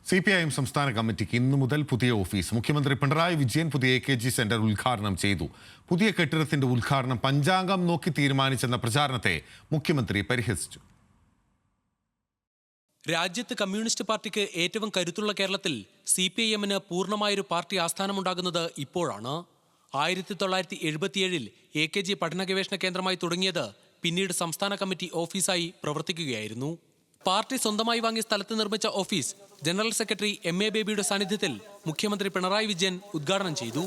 CPIM സംസ്ഥാന കമ്മിറ്റിക്ക് ഇന്നു മുതൽ പുതിയ ഓഫീസ്. മുഖ്യമന്ത്രി പിണറായി വിജയൻ പുതിയ AKG സെന്റർ ഉദ്ഘാടനം ചെയ്തു. പുതിയ കെട്ടിടത്തിന്റെ ഉദ്ഘാടനം പഞ്ചാംഗം നോക്കി തീരുമാനിച്ചെന്ന പ്രചാരണത്തെ മുഖ്യമന്ത്രി പരിഹസിച്ചു. രാജ്യത്ത് കമ്മ്യൂണിസ്റ്റ് പാർട്ടിക്ക് ഏറ്റവും കരുത്തുള്ള കേരളത്തിൽ CPIM-ന് പൂർണ്ണമായൊരു പാർട്ടി ആസ്ഥാനമുണ്ടാകുന്നത് ഇപ്പോഴാണ്. 1977-ൽ AKG പഠന ഗവേഷണ കേന്ദ്രമായി തുടങ്ങിയത് പിന്നീട് സംസ്ഥാന കമ്മിറ്റി ഓഫീസായി പ്രവർത്തിക്കുകയായിരുന്നു. പാർട്ടി സ്വന്തമായി വാങ്ങിയ സ്ഥലത്ത് നിർമ്മിച്ച ഓഫീസ് ജനറൽ സെക്രട്ടറി MA ബേബിയുടെ സാന്നിധ്യത്തിൽ മുഖ്യമന്ത്രി പിണറായി വിജയൻ ഉദ്ഘാടനം ചെയ്തു.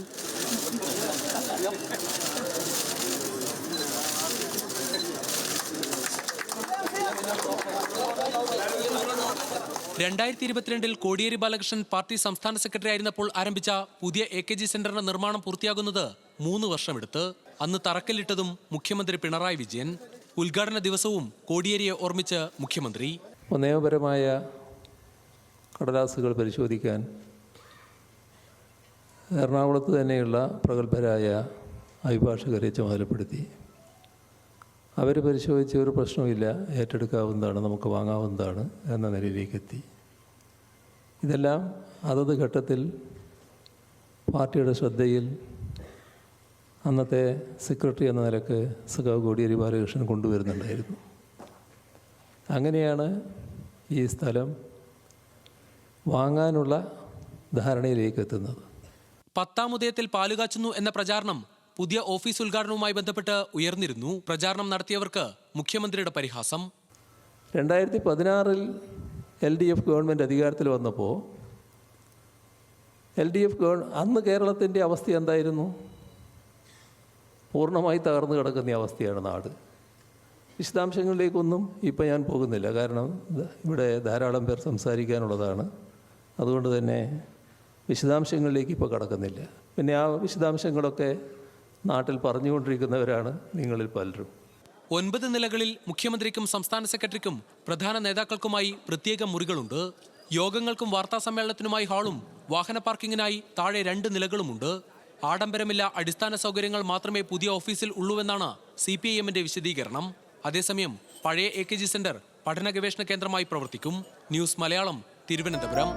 ൽ കോടിയേരി ബാലകൃഷ്ണൻ പാർട്ടി സംസ്ഥാന സെക്രട്ടറി ആയിരുന്നപ്പോൾ ആരംഭിച്ച പുതിയ AKG സെന്ററിന്റെ നിർമ്മാണം പൂർത്തിയാകുന്നത് 3 വർഷമെടുത്ത്. അന്ന് തറക്കല്ലിട്ടതും മുഖ്യമന്ത്രി പിണറായി വിജയൻ. ഉദ്ഘാടന ദിവസവും കോടിയേരിയെ ഓർമ്മിച്ച് മുഖ്യമന്ത്രി. നിയമപരമായ കടലാസുകൾ പരിശോധിക്കാൻ എറണാകുളത്ത് തന്നെയുള്ള പ്രഗത്ഭരായ അഭിഭാഷകരെ ചുമതലപ്പെടുത്തി. അവർ പരിശോധിച്ച് ഒരു പ്രശ്നവുമില്ല, ഏറ്റെടുക്കാവുന്നതാണ്, നമുക്ക് വാങ്ങാവുന്നതാണ് എന്ന നിലയിലേക്ക് എത്തി. ഇതെല്ലാം അതത് ഘട്ടത്തിൽ പാർട്ടിയുടെ ശ്രദ്ധയിൽ അന്നത്തെ സെക്രട്ടറി എന്ന നിലക്ക് സഖാവ് കോടിയേരി ബാലകൃഷ്ണൻ കൊണ്ടുവരുന്നുണ്ടായിരുന്നു. അങ്ങനെയാണ് ഈ സ്ഥലം വാങ്ങാനുള്ള ധാരണയിലേക്ക് എത്തുന്നത്. 10-ാം ഉദയത്തിൽ പാലുകാച്ചുന്നു എന്ന പ്രചാരണം പുതിയ ഓഫീസ് ഉദ്ഘാടനവുമായി ബന്ധപ്പെട്ട് ഉയർന്നിരുന്നു. പ്രചാരണം നടത്തിയവർക്ക് മുഖ്യമന്ത്രിയുടെ പരിഹാസം. 2016-ൽ LDF ഗവൺമെൻറ് അധികാരത്തിൽ വന്നപ്പോൾ അന്ന് കേരളത്തിൻ്റെ അവസ്ഥ എന്തായിരുന്നു? പൂർണ്ണമായി തകർന്നു കിടക്കുന്ന അവസ്ഥയാണ് നാട്. വിശദാംശങ്ങളിലേക്കൊന്നും ഇപ്പം ഞാൻ പോകുന്നില്ല, കാരണം ഇവിടെ ധാരാളം പേർ സംസാരിക്കാനുള്ളതാണ്. അതുകൊണ്ട് തന്നെ വിശദാംശങ്ങളിലേക്ക് ഇപ്പോൾ കടക്കുന്നില്ല. പിന്നെ ആ വിശദാംശങ്ങളൊക്കെ നാട്ടിൽ പറഞ്ഞുകൊണ്ടിരിക്കുന്നവരാണ് നിങ്ങളിൽ പലരും. 9 നിലകളിൽ മുഖ്യമന്ത്രിക്കും സംസ്ഥാന സെക്രട്ടറിക്കും പ്രധാന നേതാക്കൾക്കുമായി പ്രത്യേക മുറികളുണ്ട്. യോഗങ്ങൾക്കും വാർത്താ സമ്മേളനത്തിനുമായി ഹാളും വാഹന പാർക്കിങ്ങിനായി താഴെ 2 നിലകളുമുണ്ട്. ആഡംബരമില്ല, അടിസ്ഥാന സൗകര്യങ്ങൾ മാത്രമേ പുതിയ ഓഫീസിൽ ഉള്ളൂവെന്നാണ് CPIM-ന്റെ വിശദീകരണം. അതേസമയം പഴയ AKG സെന്റർ പഠന ഗവേഷണ കേന്ദ്രമായി പ്രവർത്തിക്കും. ന്യൂസ് മലയാളം, തിരുവനന്തപുരം.